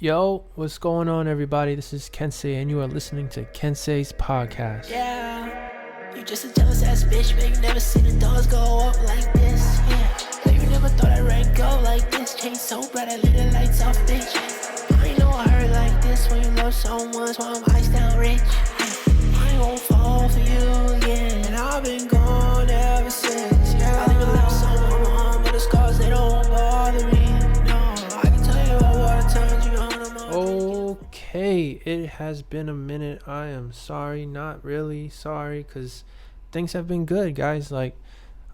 Yo, what's going on, everybody? This is Kensei, and you are listening to Kensei's podcast. Yeah, you just a jealous ass bitch, but you never seen the doors go up like this. Yeah, like you never thought I'd rank go like this. Chain so bright, I lit the lights off, bitch. I ain't know I heard like this when you love someone, so I'm iced down rich. I ain't won't fall for you again, and I've been gone ever since. Yeah, I leave a little something on my arm, but the scars they don't bother me. No, I can tell you about what turns you on. Okay, it has been a minute. I am sorry, not really sorry, because things have been good, guys. Like,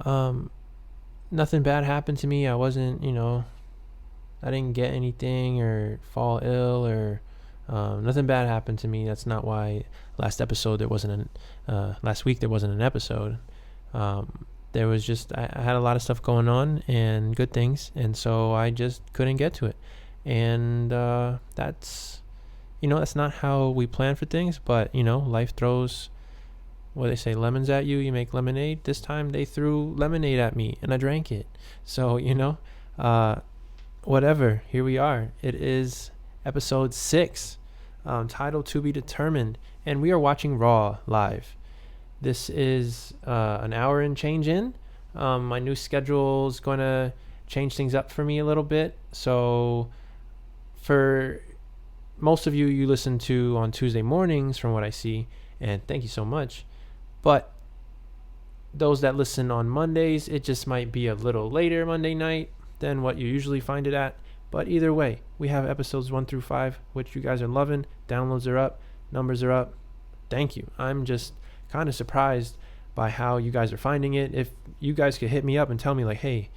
nothing bad happened to me. I wasn't, I didn't get anything or fall ill or nothing bad happened to me. That's not why last week there wasn't an episode. There was just, I had a lot of stuff going on and good things, and so I just couldn't get to it. And that's not how we plan for things, but life throws, what they say, lemons at you, you make lemonade. This time they threw lemonade at me and I drank it. So whatever, here we are. It is episode 6, titled To Be Determined, and we are watching Raw live. This is an hour and change in. My new schedule is going to change things up for me a little bit, so for most of you listen to on Tuesday mornings, from what I see, and thank you so much. But those that listen on Mondays, it just might be a little later Monday night than what you usually find it at. But either way, we have episodes 1 through 5, which you guys are loving. Downloads are up, numbers are up. Thank you. I'm just kind of surprised by how you guys are finding it. If you guys could hit me up and tell me, like, hey,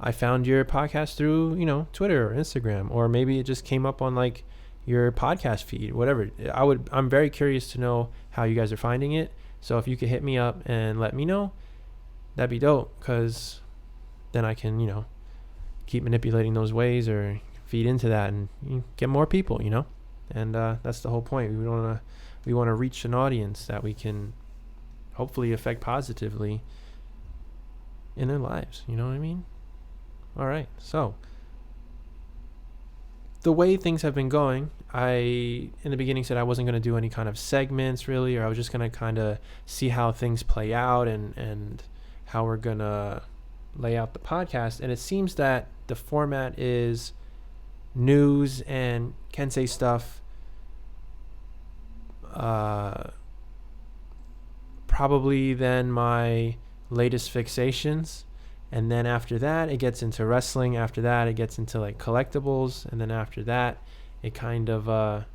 I found your podcast through, Twitter or Instagram, or maybe it just came up on like your podcast feed, whatever. I'm very curious to know how you guys are finding it. So if you could hit me up and let me know, that'd be dope, because then I can, keep manipulating those ways or feed into that and get more people, and that's the whole point. We want to reach an audience that we can hopefully affect positively in their lives. You know what I mean? All right, so the way things have been going, I in the beginning said I wasn't going to do any kind of segments really, or I was just going to kind of see how things play out and how we're going to lay out the podcast. And it seems that the format is news and Kensei stuff, probably then my latest fixations. And then after that, it gets into wrestling. After that, it gets into like collectibles. And then after that, it kind of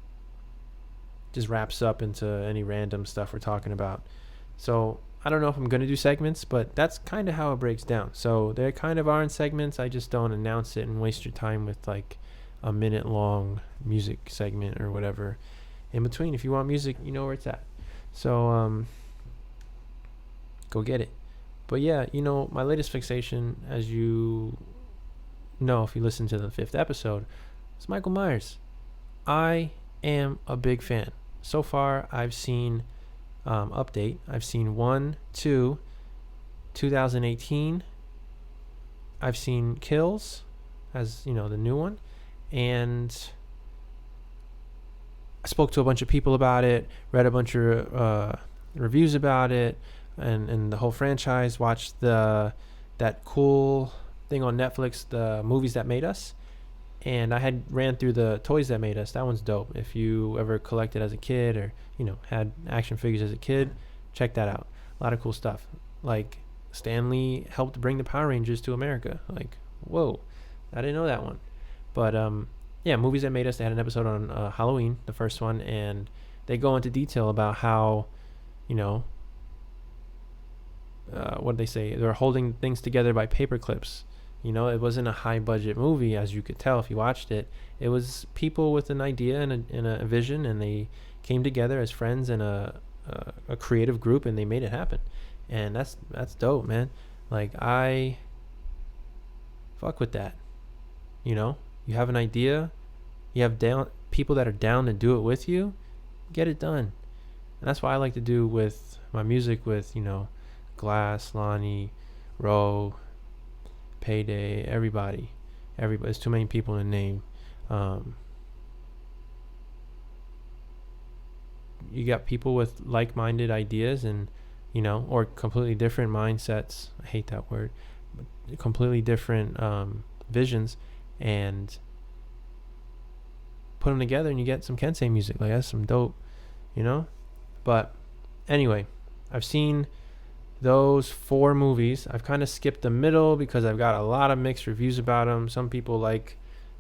just wraps up into any random stuff we're talking about. So I don't know if I'm going to do segments, but that's kind of how it breaks down. So there kind of are in segments. I just don't announce it and waste your time with like a minute-long music segment or whatever in between. If you want music, you know where it's at. So go get it. But yeah, my latest fixation, as you know if you listen to the 5th episode, is Michael Myers. I am a big fan. So far, I've seen Update. I've seen 1, 2, 2018. I've seen Kills, as the new one. And I spoke to a bunch of people about it, read a bunch of reviews about it, and the whole franchise, watched that cool thing on Netflix, the Movies That Made Us, and I had ran through the Toys That Made Us. That one's dope. If you ever collected as a kid or had action figures as a kid, check that out. A lot of cool stuff. Like Stan Lee helped bring the Power Rangers to America. Like, whoa, I didn't know that one. But yeah, Movies That Made Us. They had an episode on Halloween, the first one, and they go into detail about how what did they say? They were holding things together by paper clips. It wasn't a high budget movie, as you could tell if you watched it. It was people with an idea and a vision, and they came together as friends and a creative group, and they made it happen. And that's dope, man. Like, I fuck with that. You have an idea, you have people that are down to do it with you, get it done. And that's what I like to do with my music, with Glass, Lonnie, Ro, Payday, everybody. There's too many people to name. you got people with like-minded ideas and, or completely different mindsets. I hate that word. Completely different visions, and put them together and you get some Kensei music. Like, that's some dope, But anyway, I've seen those 4 movies. I've kind of skipped the middle because I've got a lot of mixed reviews about them. Some people like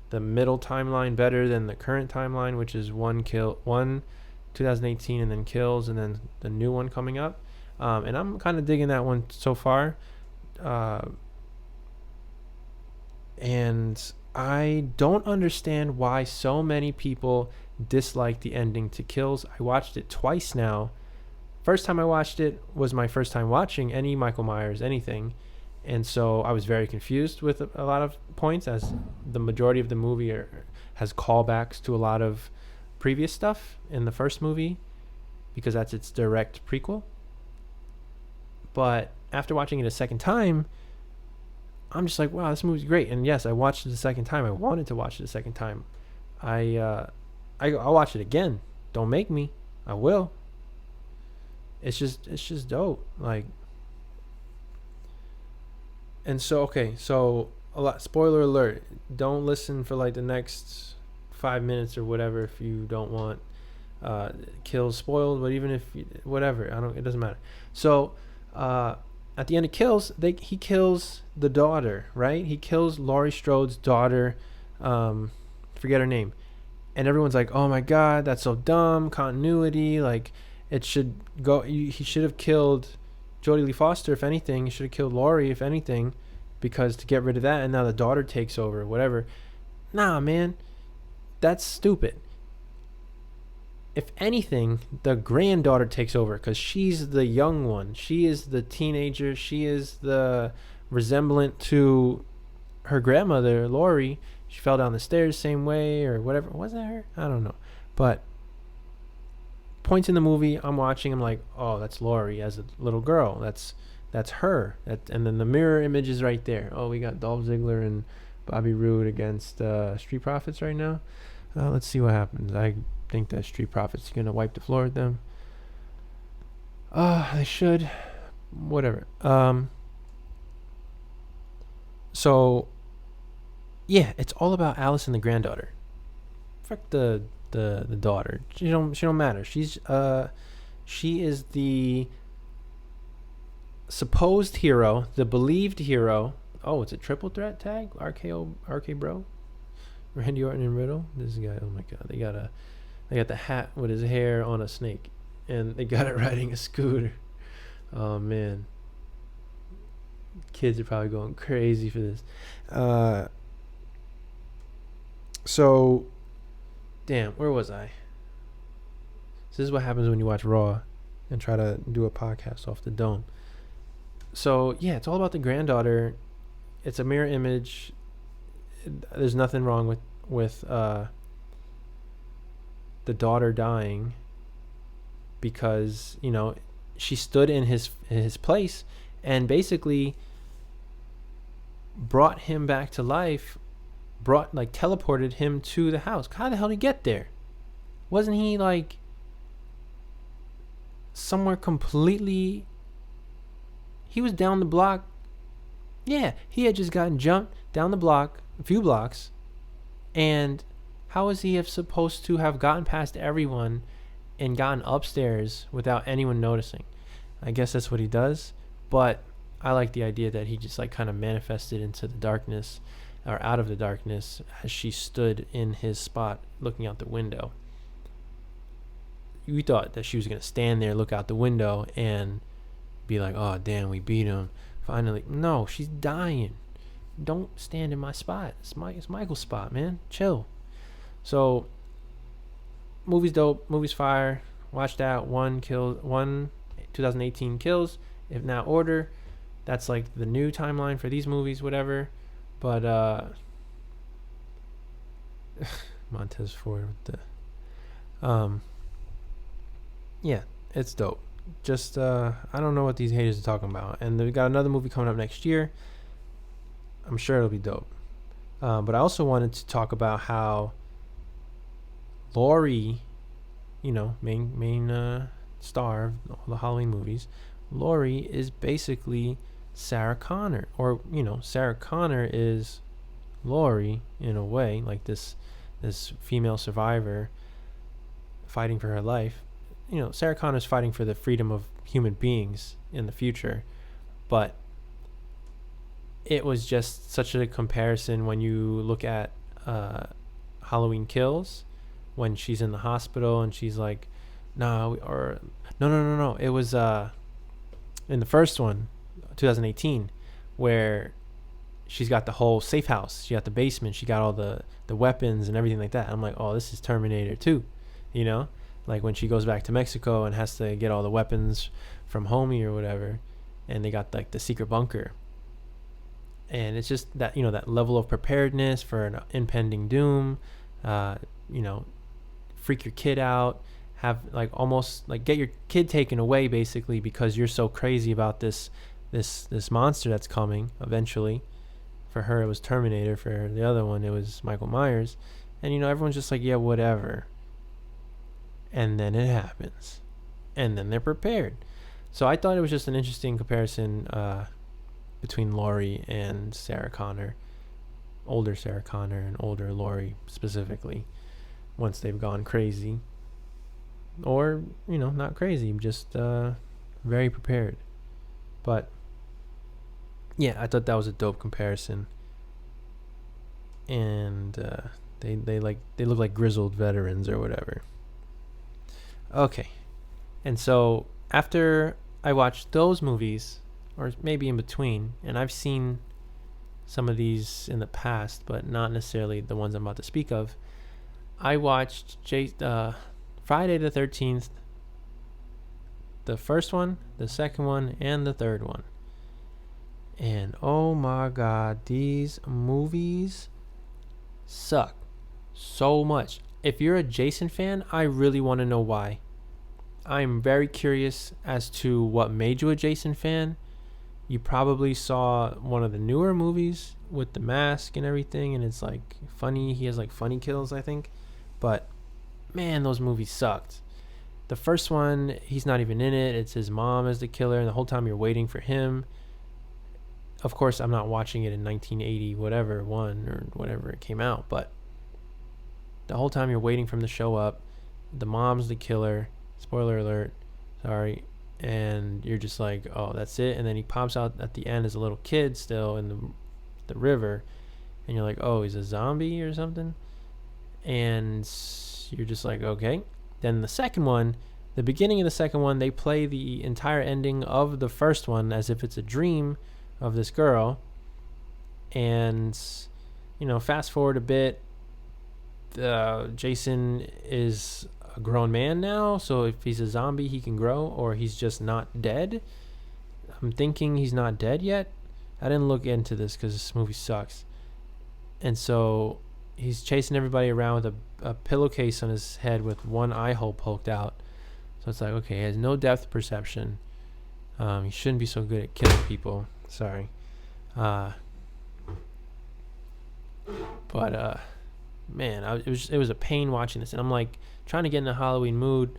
the middle timeline better than the current timeline, which is one 2018 and then Kills, and then the new one coming up. And I'm kind of digging that one so far. And I don't understand why so many people dislike the ending to Kills. I watched it twice now. First time I watched it was my first time watching any Michael Myers anything, and so I was very confused with a lot of points, as the majority of the movie has callbacks to a lot of previous stuff in the first movie, because that's its direct prequel. But after watching it a second time, I'm just like, wow, this movie's great. And yes, I watched it a second time. I wanted to watch it a second time. I'll watch it again. Don't make me. I will. It's just dope. Like, and so, okay, so a lot, spoiler alert, don't listen for like the next 5 minutes or whatever if you don't want Kills spoiled. But even if whatever, it doesn't matter. So at the end of Kills, he kills the daughter, right? He kills Laurie Strode's daughter. Forget her name. And everyone's like, oh my god, that's so dumb. Continuity, like, it should go. He should have killed Jodie Lee Foster, if anything. He should have killed Laurie, if anything, because to get rid of that, and now the daughter takes over, whatever. Nah, man, that's stupid. If anything, the granddaughter takes over, because she's the young one. She is the teenager. She is the resemblant to her grandmother, Laurie. She fell down the stairs same way, or whatever. Was that her? I don't know. But points in the movie I'm watching, I'm like, oh, that's Laurie as a little girl. That's her. And then the mirror image is right there. Oh, we got Dolph Ziggler and Bobby Roode against Street Profits right now. Let's see what happens. I think that Street Profits are gonna wipe the floor with them. They should. Whatever. So yeah, it's all about Alice and the granddaughter. Fuck the daughter. She don't matter. She is the supposed hero, the believed hero. Oh, it's a triple threat tag. RK Bro, Randy Orton and Riddle. This guy. Oh my god, they got the hat with his hair on a snake, and they got it riding a scooter. Oh man, kids are probably going crazy for this. So, damn, where was I? So this is what happens when you watch Raw and try to do a podcast off the dome. So yeah, it's all about the granddaughter. It's a mirror image. There's nothing wrong with the daughter dying, because she stood in his place and basically brought him back to life. Teleported him to the house. How the hell did he get there? Wasn't he like somewhere completely? He was down the block. Yeah, he had just gotten jumped down the block, a few blocks, and how is he supposed to have gotten past everyone and gotten upstairs without anyone noticing? I guess that's what he does, but I like the idea that he just like kind of manifested into the darkness, or out of the darkness, as she stood in his spot looking out the window. You thought that she was going to stand there, look out the window, and be like, oh, damn, we beat him. Finally. No, she's dying. Don't stand in my spot. It's Michael's spot, man. Chill. So, movie's dope. Movie's fire. Watch that. One 2018 Kills. If not order. That's like the new timeline for these movies, whatever. But Montez Ford with the yeah, it's dope. Just I don't know what these haters are talking about. And we got another movie coming up next year. I'm sure it'll be dope. But I also wanted to talk about how Laurie, main star of all the Halloween movies, Laurie is basically Sarah Connor, or Sarah Connor is Laurie in a way, like this female survivor fighting for her life. Sarah Connor's fighting for the freedom of human beings in the future, but it was just such a comparison when you look at Halloween Kills, when she's in the hospital and she's like, no, it was in the first one, 2018, where she's got the whole safe house, she got the basement, she got all the weapons and everything like that. I'm like, oh, this is Terminator 2, like when she goes back to Mexico and has to get all the weapons from homie or whatever, and they got like the secret bunker. And it's just that, that level of preparedness for an impending doom, freak your kid out, have like almost like get your kid taken away basically because you're so crazy about this monster that's coming eventually. For her, it was Terminator. For the other one, it was Michael Myers. And, everyone's just like, yeah, whatever. And then it happens. And then they're prepared. So I thought it was just an interesting comparison between Laurie and Sarah Connor. Older Sarah Connor and older Laurie specifically. Once they've gone crazy. Or, not crazy. Just very prepared. But yeah, I thought that was a dope comparison. And they look like grizzled veterans or whatever. Okay. And so after I watched those movies, or maybe in between, and I've seen some of these in the past, but not necessarily the ones I'm about to speak of, I watched Friday the 13th, the first one, the second one, and the third one. And oh my god, these movies suck so much. If you're a Jason fan, I really want to know why. I'm very curious as to what made you a Jason fan. You probably saw one of the newer movies with the mask and everything, and it's like funny. He has like funny kills, I think. But man, those movies sucked. The first one, he's not even in it. It's his mom as the killer, and the whole time you're waiting for him. Of course, I'm not watching it in 1980, whatever, one or whatever it came out, but the whole time you're waiting for him to show up. The mom's the killer. Spoiler alert. Sorry. And you're just like, oh, that's it. And then he pops out at the end as a little kid still in the river. And you're like, oh, he's a zombie or something. And you're just like, okay. Then the second one, the beginning of the second one, they play the entire ending of the first one as if it's a dream of this girl. And, fast forward a bit, Jason is a grown man now, so if he's a zombie he can grow, or he's just not dead. I'm thinking he's not dead yet. I didn't look into this because this movie sucks. And so he's chasing everybody around with a pillowcase on his head with one eye hole poked out. So it's like, okay, he has no depth perception. He shouldn't be so good at killing people. Sorry. Man, it was a pain watching this, and I'm like trying to get in a Halloween mood.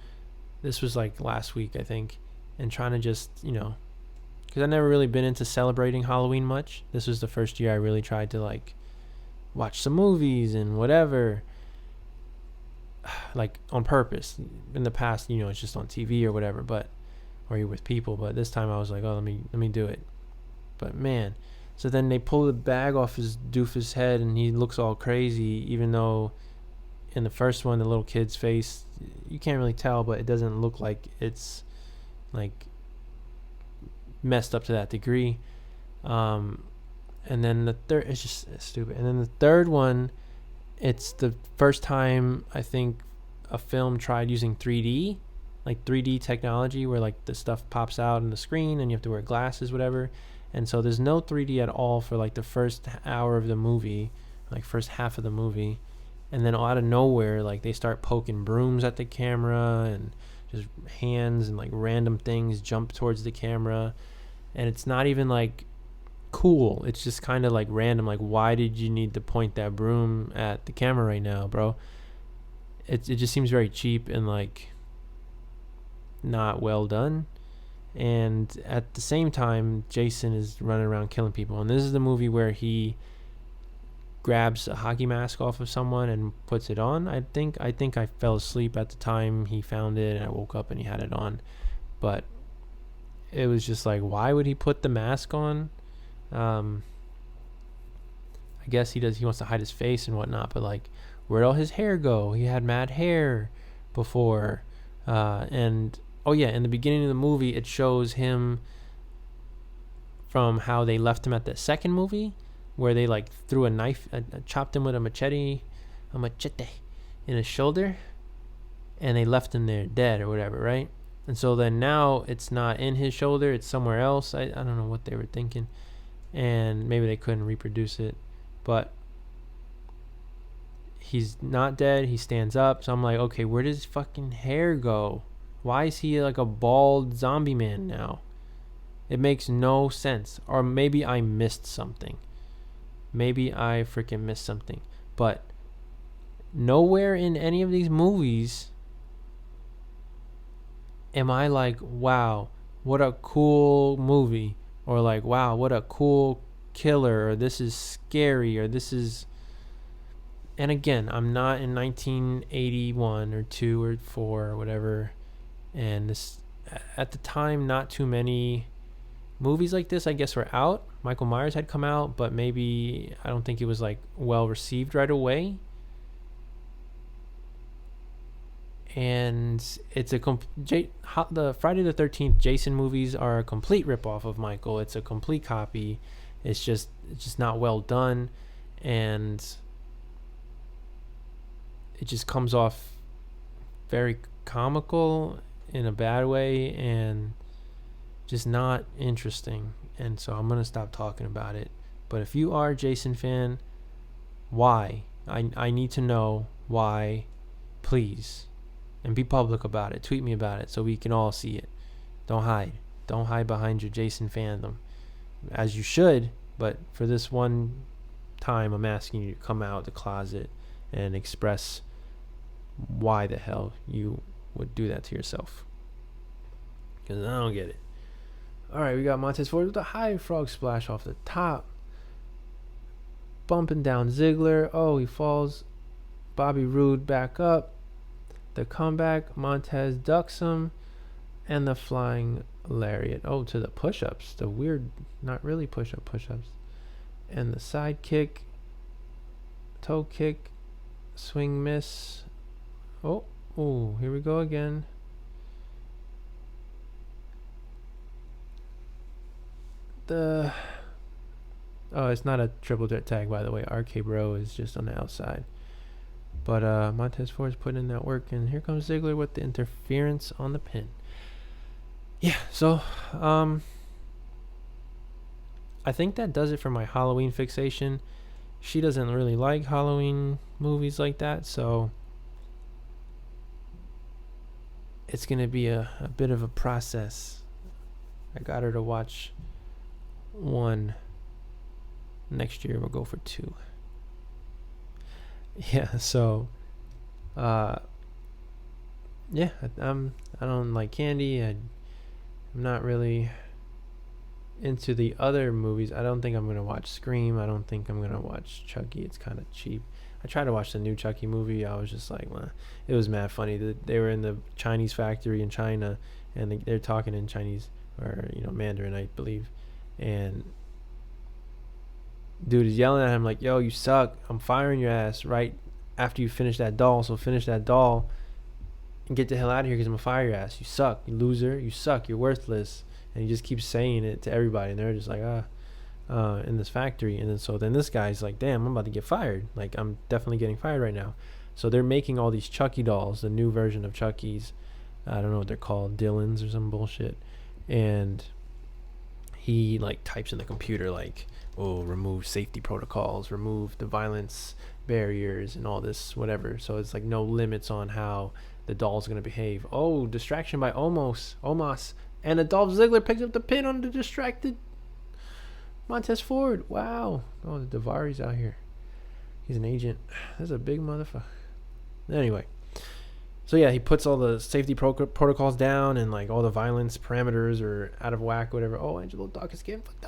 This was like last week, I think, and trying to just, because I've never really been into celebrating Halloween much. This was the first year I really tried to like watch some movies and whatever, like on purpose. In the past, it's just on TV or whatever, or you're with people. But this time I was like, oh, let me do it. But man, so then they pull the bag off his doofus head and he looks all crazy, even though in the first one, the little kid's face, you can't really tell, but it doesn't look like it's like messed up to that degree. And then the third, it's just stupid. And then the third one, it's the first time I think a film tried using 3D, like 3D technology, where like the stuff pops out on the screen and you have to wear glasses, whatever. And so there's no 3D at all for like the first hour of the movie, like first half of the movie. And then out of nowhere, like they start poking brooms at the camera and just hands and like random things jump towards the camera. And it's not even like cool. It's just kind of like random. Like, why did you need to point that broom at the camera right now, bro? It just seems very cheap and like not well done. And at the same time, Jason is running around killing people. And this is the movie where he grabs a hockey mask off of someone and puts it on. I think I fell asleep at the time he found it, and I woke up and he had it on. But it was just like, why would he put the mask on? I guess he wants to hide his face and whatnot, but like, where'd all his hair go? He had mad hair before. And oh yeah, in the beginning of the movie, it shows him from how they left him at the second movie, where they like threw a knife, chopped him with a machete in his shoulder, and they left him there dead or whatever, right? And so then now it's not in his shoulder, it's somewhere else. I don't know what they were thinking, and maybe they couldn't reproduce it, but he's not dead. He stands up. So I'm like, okay, where does his fucking hair go? Why is he like a bald zombie man now? It makes no sense. Or maybe I missed something. Maybe I freaking missed something. But nowhere in any of these movies am I like, wow, what a cool movie. Or like, wow, what a cool killer. Or this is scary. Or this is... And again, I'm not in 1981 or 2 or 4 or whatever. And this, at the time, not too many movies like this, I guess, were out. Michael Myers had come out, but maybe I don't think it was like well received right away. And it's the Friday the 13th Jason movies are a complete ripoff of Michael. It's a complete copy. It's just not well done, and it just comes off very comical in a bad way and just not interesting. And so I'm going to stop talking about it. But if you are a Jason fan, why? I need to know why, please. And be public about it. Tweet me about it so we can all see it. Don't hide. Don't hide behind your Jason fandom. As you should, but for this one time, I'm asking you to come out of the closet and express why the hell you would do that to yourself. Because I don't get it. Alright, we got Montez Ford with a high frog splash off the top. Bumping down Ziggler. Oh, he falls. Bobby Roode back up. The comeback. Montez ducks him. And the flying lariat. Oh, to the push-ups. The weird, not really push-ups. And the side kick. Toe kick. Swing miss. Oh, here we go again. It's not a triple threat tag, by the way. RK Bro is just on the outside. But Montez Ford is putting in that work, and here comes Ziggler with the interference on the pin. Yeah, so I think that does it for my Halloween fixation. She doesn't really like Halloween movies like that, so it's going to be a bit of a process. I got her to watch one. Next year we'll go for 2. Yeah, so I don't like candy. I'm not really into the other movies. I don't think I'm gonna watch Scream. I don't think I'm gonna watch Chucky. It's kind of cheap. I tried to watch the new Chucky movie. I was just like, well, it was mad funny. They were in the Chinese factory in China, and they're talking in Chinese, or Mandarin, I believe, and dude is yelling at him like, yo, you suck, I'm firing your ass right after you finish that doll, so finish that doll and get the hell out of here because I'm gonna fire your ass. You suck, you loser, you suck, you're worthless. And he just keeps saying it to everybody, and they're just like, in this factory. And then this guy's like, damn, I'm about to get fired. Like, I'm definitely getting fired right now. So they're making all these Chucky dolls, the new version of Chucky's. I don't know what they're called, Dylan's or some bullshit. And he like types in the computer like, oh, remove safety protocols, remove the violence barriers and all this whatever. So it's like no limits on how the doll's gonna behave. Oh, distraction by Omos. And Dolph Ziggler picks up the pin on the distracted Montez Ford. Wow. Oh, the Daivari's out here. He's an agent. That's a big motherfucker. Anyway, So yeah, he puts all the safety protocols down, and like all the violence parameters are out of whack, whatever. Oh, Angelo Dawkins getting fucked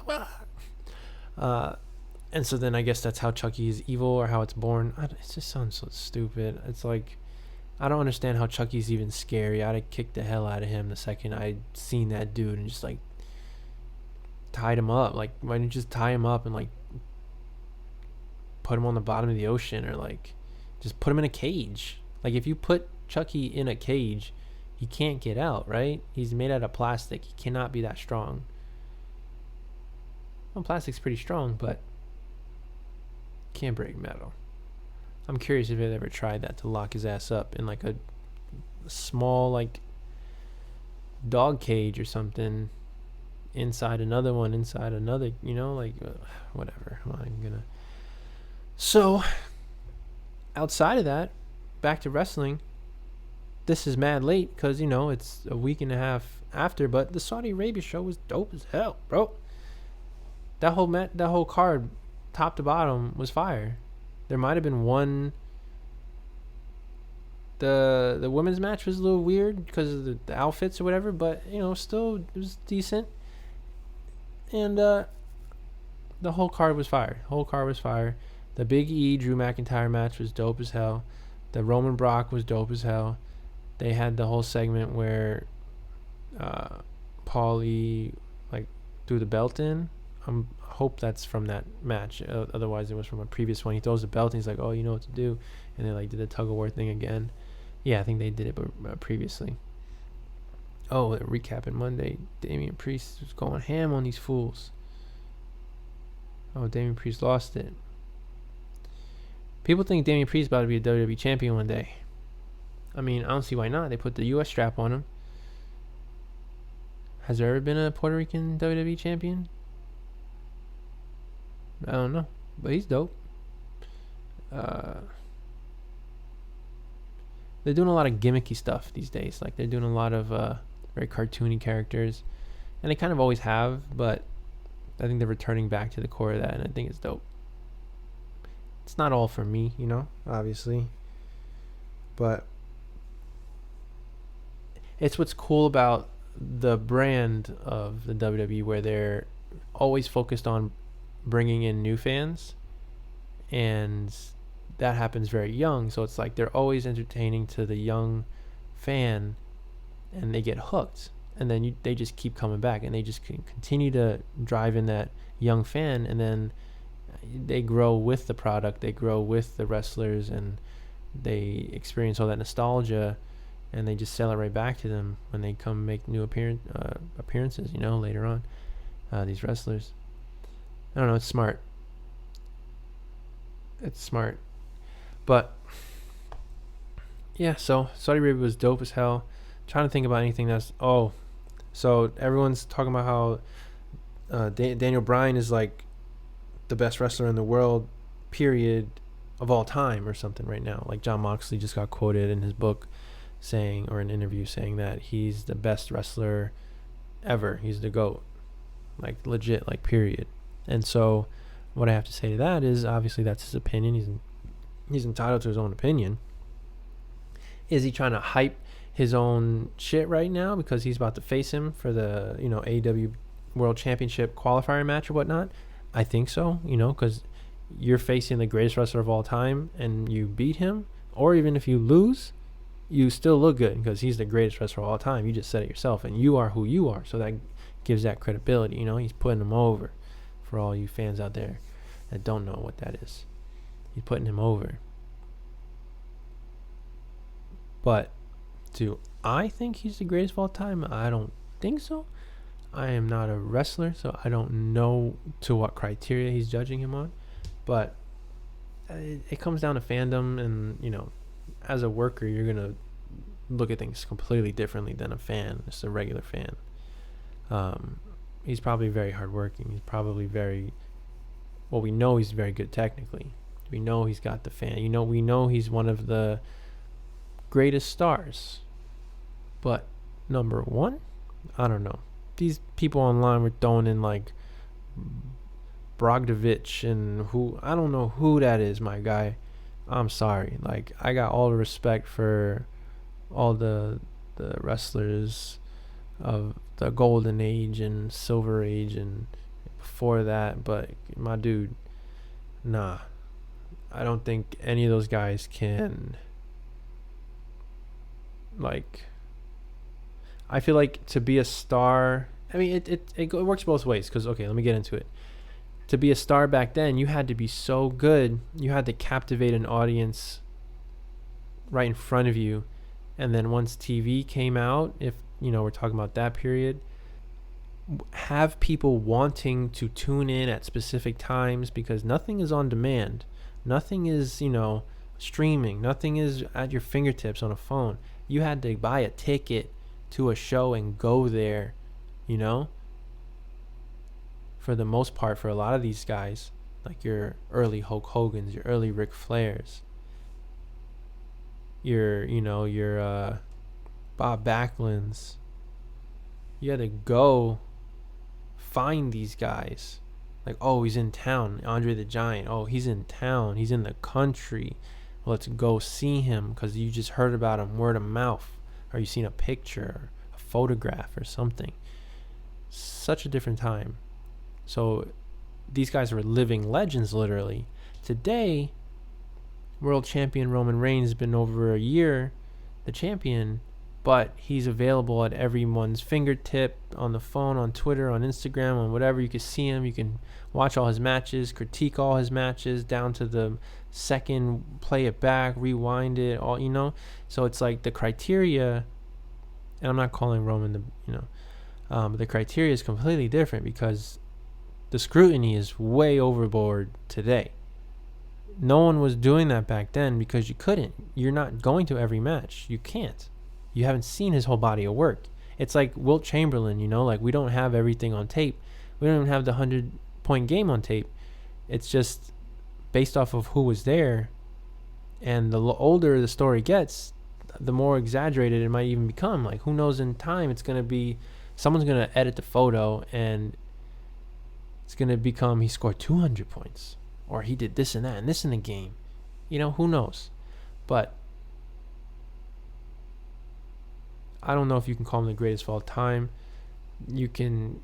up. And so then I guess that's how Chucky is evil, or how it's born. It just sounds so stupid. It's like, I don't understand how Chucky's even scary. I'd have kicked the hell out of him the second I'd seen that dude and just like tied him up. Like, why didn't you just tie him up and like put him on the bottom of the ocean, or like just put him in a cage? Like, if you put Chucky in a cage, he can't get out, right? He's made out of plastic. He cannot be that strong. Well, plastic's pretty strong, but can't break metal. I'm curious if they ever tried that, to lock his ass up in like a small like dog cage or something, inside another one, inside another, like whatever. So outside of that, back to wrestling. This is mad late because it's a week and a half after, but the Saudi Arabia show was dope as hell, bro. That whole card, top to bottom, was fire. There might have been one. The women's match was a little weird because of the outfits or whatever, but still it was decent. And the whole card was fire. The Big E Drew McIntyre match was dope as hell. The Roman Brock was dope as hell. They had the whole segment where Paulie like threw the belt in. I hope that's from that match. Otherwise, it was from a previous one. He throws the belt and he's like, "Oh, you know what to do," and they like did the tug of war thing again. Yeah, I think they did it previously. Oh, recapping Monday, Damian Priest was going ham on these fools. Oh, Damian Priest lost it. People think Damian Priest about to be a WWE champion one day. I mean, I don't see why not. They put the U.S. strap on him. Has there ever been a Puerto Rican WWE champion? I don't know, but he's dope. They're doing a lot of gimmicky stuff these days. Like, they're doing a lot of very cartoony characters, and they kind of always have, but I think they're returning back to the core of that, and I think it's dope. It's not all for me, obviously, but it's what's cool about the brand of the WWE, where they're always focused on bringing in new fans, and that happens very young. So it's like they're always entertaining to the young fan, and they get hooked, and then they just keep coming back, and they just continue to drive in that young fan, and then they grow with the product, they grow with the wrestlers, and they experience all that nostalgia, and they just sell it right back to them when they come make new appearances, later on. These wrestlers, I don't know, it's smart. But yeah, so Saudi Arabia was dope as hell. Trying to think about anything that's so everyone's talking about how Daniel Bryan is like the best wrestler in the world, period, of all time or something right now. Like, John Moxley just got quoted in his book saying, or an interview saying, that he's the best wrestler ever. He's the GOAT, like legit, like period. And so what I have to say to that is, obviously that's his opinion. He's entitled to his own opinion. Is he trying to hype his own shit right now because he's about to face him for the AEW World Championship qualifier match or whatnot? I think so, because you're facing the greatest wrestler of all time and you beat him, or even if you lose, you still look good because he's the greatest wrestler of all time. You just said it yourself, and you are who you are, so that gives that credibility. He's putting him over. For all you fans out there that don't know what that is, he's putting him over. But do I think he's the greatest of all time? I don't think so. I am not a wrestler, so I don't know to what criteria he's judging him on. But it comes down to fandom, and as a worker, you're gonna look at things completely differently than a fan, just a regular fan. He's probably very hardworking. He's probably we know he's very good technically. We know he's got the fan. We know he's one of the greatest stars. But number one, I don't know. These people online were throwing in like Brogdovich and I don't know who that is, my guy. I'm sorry. Like, I got all the respect for all the wrestlers of the golden age and silver age and before that, but my dude, nah, I don't think any of those guys can, like, I feel like to be a star, I mean, it works both ways, because, okay, let me get into it. To be a star back then, you had to be so good, you had to captivate an audience right in front of you. And then once TV came out, if, we're talking about that period, have people wanting to tune in at specific times, because nothing is on demand. Nothing is, streaming. Nothing is at your fingertips on a phone. You had to buy a ticket to a show and go there, for the most part, for a lot of these guys, like your early Hulk Hogan's, your early Ric Flair's, your Bob Backlund's. You had to go find these guys. Like, oh, he's in town. Andre the Giant. Oh, he's in town. He's in the country. Let's go see him, because you just heard about him word of mouth, or you seen a picture, or a photograph, or something. Such a different time. So these guys were living legends, literally. Today, world champion Roman Reigns has been over a year the champion, but he's available at everyone's fingertip, on the phone, on Twitter, on Instagram, on whatever. You can see him. You can watch all his matches, critique all his matches down to the second, play it back, rewind it, all, So it's like the criteria, and I'm not calling Roman but the criteria is completely different, because the scrutiny is way overboard today. No one was doing that back then, because you couldn't. You're not going to every match. You can't. You haven't seen his whole body of work. It's like Wilt Chamberlain, like, we don't have everything on tape. We don't even have the 100-point game on tape. It's just based off of who was there. And the older the story gets, the more exaggerated it might even become. Like, who knows, in time it's going to be, someone's going to edit the photo, and it's going to become he scored 200 points. Or he did this and that and this in the game. Who knows? But I don't know if you can call him the greatest of all time. You can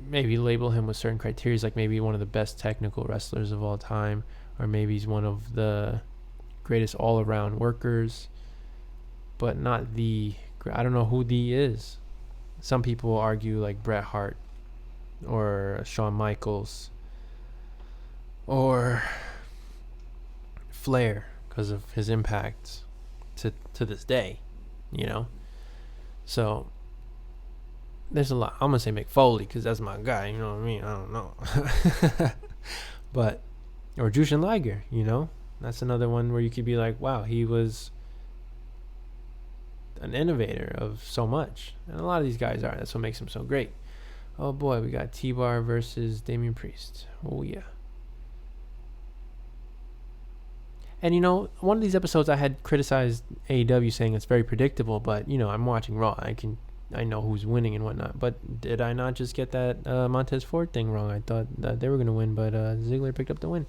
maybe label him with certain criteria, like maybe one of the best technical wrestlers of all time, or maybe he's one of the greatest all-around workers, but not the, I don't know who the is. Some people argue like Bret Hart or Shawn Michaels or Flair, because of his impact to this day, So there's a lot. I'm gonna say Mick Foley, because that's my guy. You know what I mean? I don't know, but or Jushin Liger. That's another one where you could be like, wow, he was an innovator of so much, and a lot of these guys are. That's what makes him so great. Oh boy, we got T-Bar versus Damian Priest. Oh yeah. And one of these episodes I had criticized AEW, saying it's very predictable, but I'm watching Raw. I know who's winning and whatnot. But did I not just get that Montez Ford thing wrong? I thought that they were gonna win, but Ziggler picked up the win.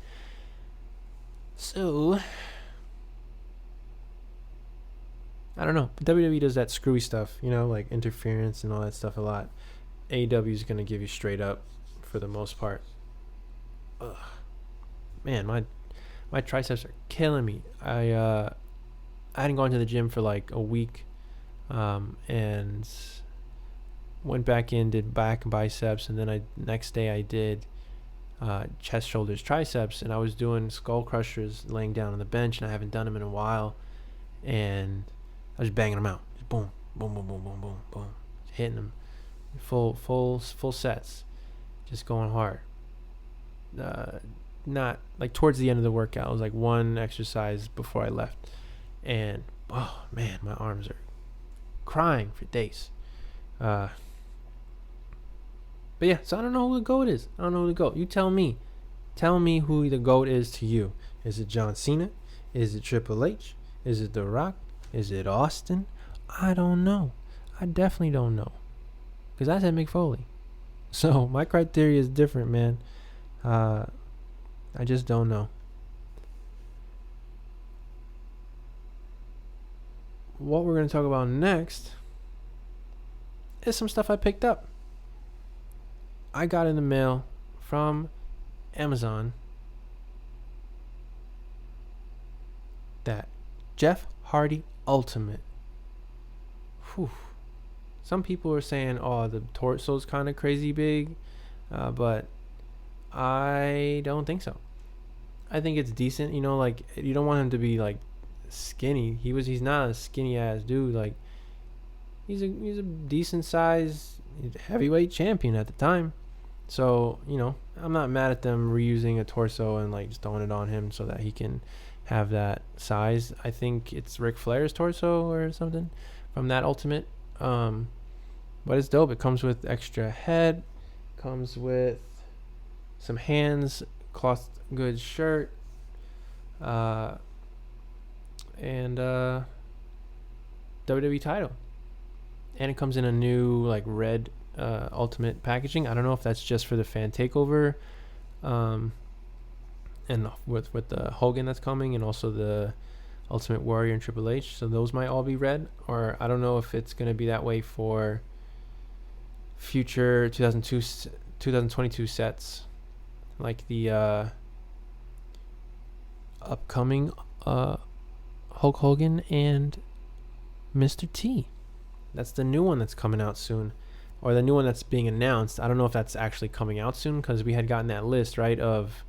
So I don't know. WWE does that screwy stuff, like interference and all that stuff a lot. AEW is gonna give you straight up for the most part. Ugh. Man, my triceps are killing me. I hadn't gone to the gym for like a week, and went back in, did back and biceps, and then next day I did chest, shoulders, triceps, and I was doing skull crushers laying down on the bench, and I haven't done them in a while, and I was banging them out, just boom, boom, boom, boom, boom, boom, boom, hitting them, full sets, just going hard. Not like towards the end of the workout, it was like one exercise before I left, and oh man, my arms are crying for days. But yeah, so I don't know who the GOAT is. I don't know who the GOAT. You tell me who the GOAT is to you. Is it John Cena? Is it Triple H? Is it The Rock? Is it Austin? I don't know. I definitely don't know, because I said Mick Foley. So my criteria is different, man. I just don't know. what we're going to talk about next is some stuff I picked up. I got in the mail from Amazon that Jeff Hardy Ultimate. Whew. Some people are saying, oh, the torso's kind of crazy big, but I don't think so. I think it's decent. You know, like, you don't want him to be like skinny. He's not a skinny ass dude. Like, he's a decent size heavyweight champion at the time. So, you know, I'm not mad at them reusing a torso and like just throwing it on him so that he can have that size. I think it's Ric Flair's torso or something from that Ultimate. But it's dope. It comes with extra head, comes with some hands, cloth goods shirt, and WWE title. And it comes in a new like red Ultimate packaging. I don't know if that's just for the fan takeover, and with the Hogan that's coming, and also the Ultimate Warrior and Triple H. So those might all be red, or I don't know if it's gonna be that way for future 2022 sets, like the upcoming Hulk Hogan and Mr. T. That's the new one that's coming out soon, or the new one that's being announced. I don't know if that's actually coming out soon, because we had gotten that list, right, of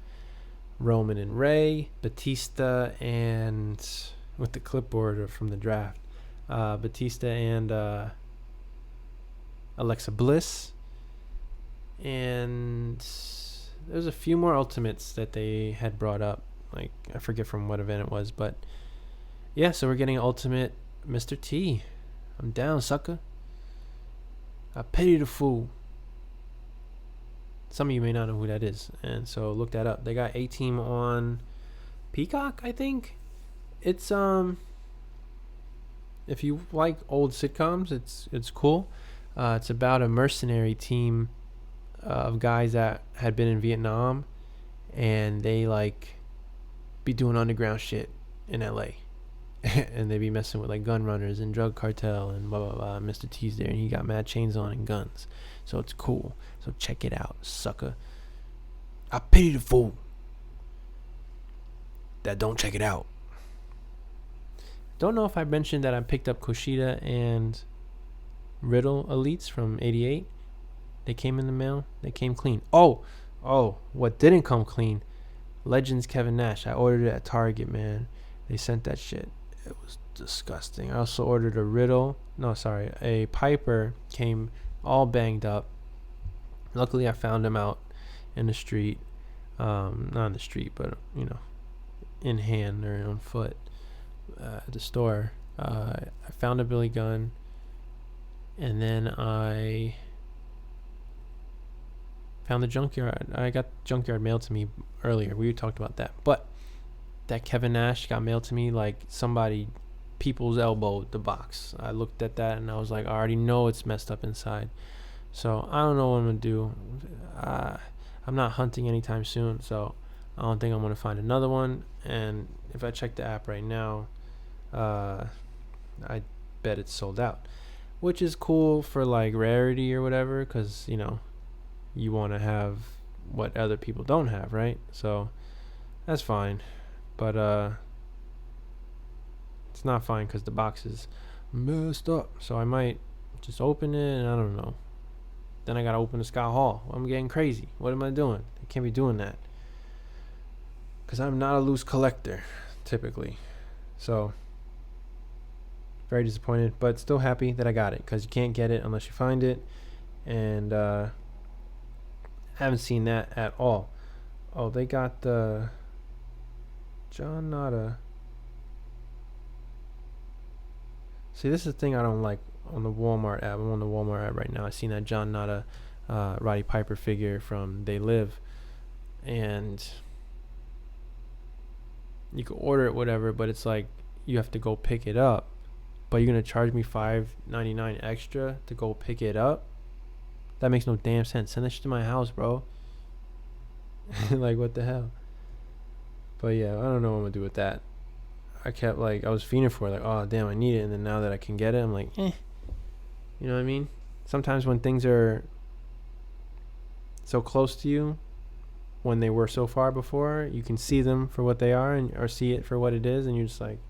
Roman and Ray, Batista, and with the clipboard from the draft, Batista and Alexa Bliss, and there's a few more Ultimates that they had brought up. Like, I forget from what event it was, but yeah, so we're getting Ultimate Mr. T. I'm down, sucker. I pity the fool. Some of you may not know who that is, and so look that up. They got A-Team on Peacock, I think. It's if you like old sitcoms, it's cool. It's about a mercenary team of guys that had been in Vietnam, and they like be doing underground shit in LA. And they be messing with like gun runners and drug cartel and blah blah blah. Mr. T's there and he got mad chains on and guns, so it's cool. So check it out, sucker. I pity the fool that don't check it out. Don't know if I mentioned that I picked up Kushida and Riddle Elites from '88. They came in the mail. They came clean. Oh, what didn't come clean? Legends Kevin Nash. I ordered it at Target, man. They sent that shit. It was disgusting. I also ordered a Piper. Came all banged up. Luckily, I found him out in the street. Not in the street, but, you know, in hand or on foot at the store. I found a Billy Gunn. And then I found the Junkyard. I got Junkyard mailed to me earlier. We talked about that. But that Kevin Nash got mailed to me like somebody people's elbowed the box. I looked at that and I was like, I already know it's messed up inside. So I don't know what I'm going to do. I'm not hunting anytime soon, so I don't think I'm going to find another one. And if I check the app right now, I bet it's sold out, which is cool for like rarity or whatever, because, you know, you want to have what other people don't have, right? So that's fine. But it's not fine because the box is messed up. So I might just open it, and I don't know. Then I gotta open the Scott Hall. I'm getting crazy. What am I doing? I can't be doing that, because I'm not a loose collector typically. So very disappointed, but still happy that I got it, because you can't get it unless you find it. And haven't seen that at all. Oh, they got the John Nada. See, this is the thing I don't like on the Walmart app. I'm on the Walmart app right now. I seen that John Nada Roddy Piper figure from They Live, and you can order it, whatever, but it's like you have to go pick it up. But you're gonna charge me $5.99 extra to go pick it up? That makes no damn sense. Send that shit to my house, bro. Like, what the hell? But yeah, I don't know what I'm gonna do with that. I kept like, I was fiending for it, like, oh damn, I need it. And then now that I can get it, I'm like, you know what I mean? Sometimes when things are so close to you, when they were so far before, you can see them for what they are, or see it for what it is, and you're just like,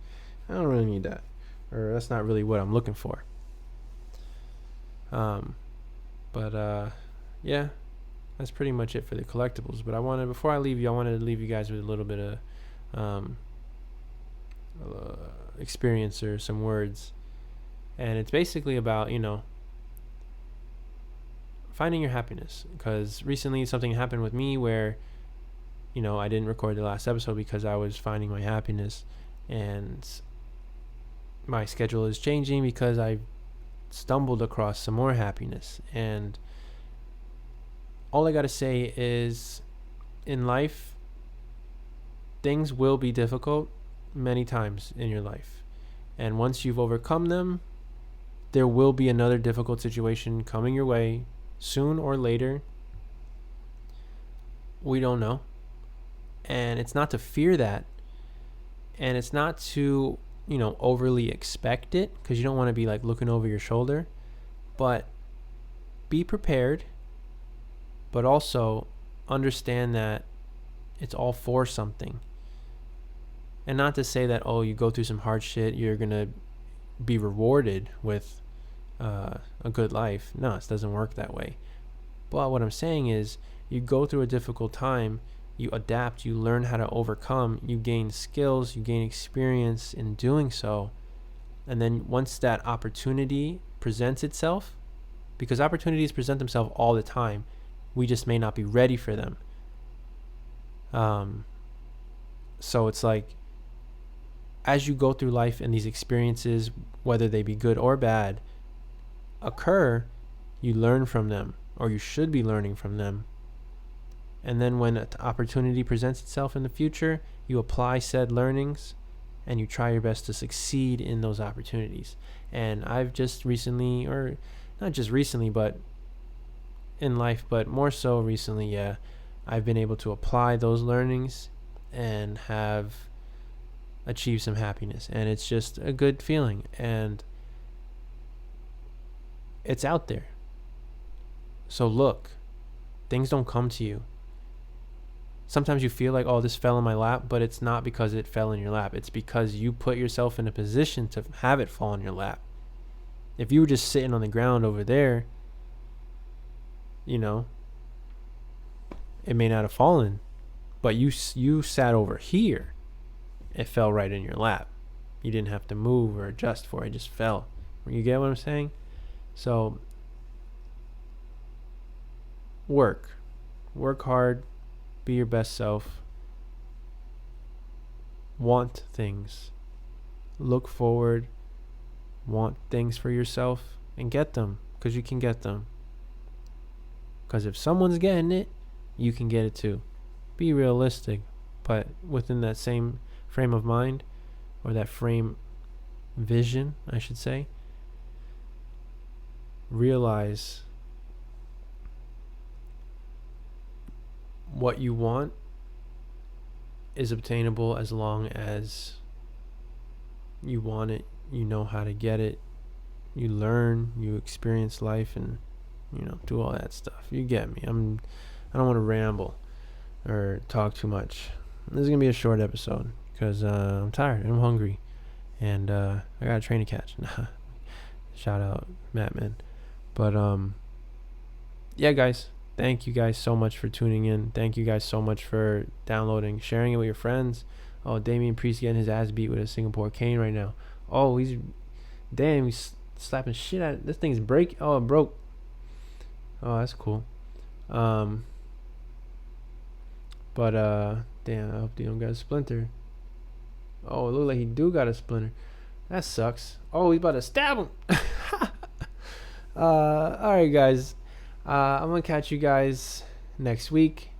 I don't really need that, or that's not really what I'm looking for. Yeah, that's pretty much it for the collectibles. But before I leave you, I wanted to leave you guys with a little bit of experience or some words, and it's basically about, finding your happiness. Because recently something happened with me where, I didn't record the last episode because I was finding my happiness, and my schedule is changing because I stumbled across some more happiness. And all I gotta say is, in life, things will be difficult many times in your life, and once you've overcome them, there will be another difficult situation coming your way soon or later. We don't know. And it's not to fear that, and it's not to overly expect it, because you don't want to be like looking over your shoulder, but be prepared, but also understand that it's all for something. And not to say that, you go through some hard shit, you're gonna be rewarded with a good life. No, it doesn't work that way. But what I'm saying is, you go through a difficult time, you adapt, you learn how to overcome, you gain skills, you gain experience in doing so. And then once that opportunity presents itself, because opportunities present themselves all the time, we just may not be ready for them. So it's like, as you go through life and these experiences, whether they be good or bad, occur, you learn from them, or you should be learning from them. And then when an opportunity presents itself in the future, you apply said learnings and you try your best to succeed in those opportunities. And I've just recently, or not just recently, but in life, but more so recently, I've been able to apply those learnings and have achieved some happiness. And it's just a good feeling. And it's out there. So look, things don't come to you. Sometimes you feel like, this fell in my lap, but it's not because it fell in your lap. It's because you put yourself in a position to have it fall in your lap. If you were just sitting on the ground over there, it may not have fallen, but you sat over here, it fell right in your lap. You didn't have to move or adjust for it, it just fell. You get what I'm saying? So work hard, be your best self, want things, look forward, want things for yourself, and get them, because you can get them. Because if someone's getting it, you can get it too. Be realistic, but within that same frame of mind, or that frame vision, I should say, realize what you want is obtainable as long as you want it, you know how to get it, you learn, you experience life, and do all that stuff. You get me. I don't want to ramble or talk too much. This is gonna be a short episode because I'm tired and I'm hungry, and I got a train to catch. Shout out Matt, man. But yeah, guys, thank you guys so much for tuning in. Thank you guys so much for downloading, sharing it with your friends. Damian Priest getting his ass beat with a Singapore cane right now. He's slapping shit out of this thing's break. It broke. That's cool. But damn, I hope you don't got a splinter. It looked like he do got a splinter. That sucks. He's about to stab him. Alright, guys. I'm gonna catch you guys next week.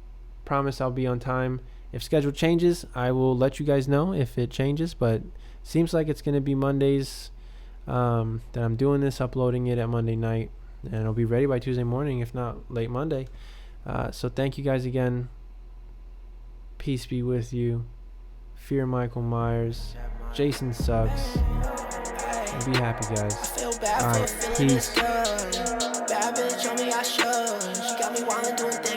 Promise I'll be on time. If schedule changes, I will let you guys know if it changes, but seems like it's gonna be Mondays that I'm doing this, uploading it at Monday night, and it'll be ready by Tuesday morning, if not late Monday. So thank you guys again. Peace be with you. Fear Michael Myers. Jason sucks. Be happy, guys. I feel bad All for right, feeling this peace. good. Bad bitch on me, I should. She got me wildin' doing things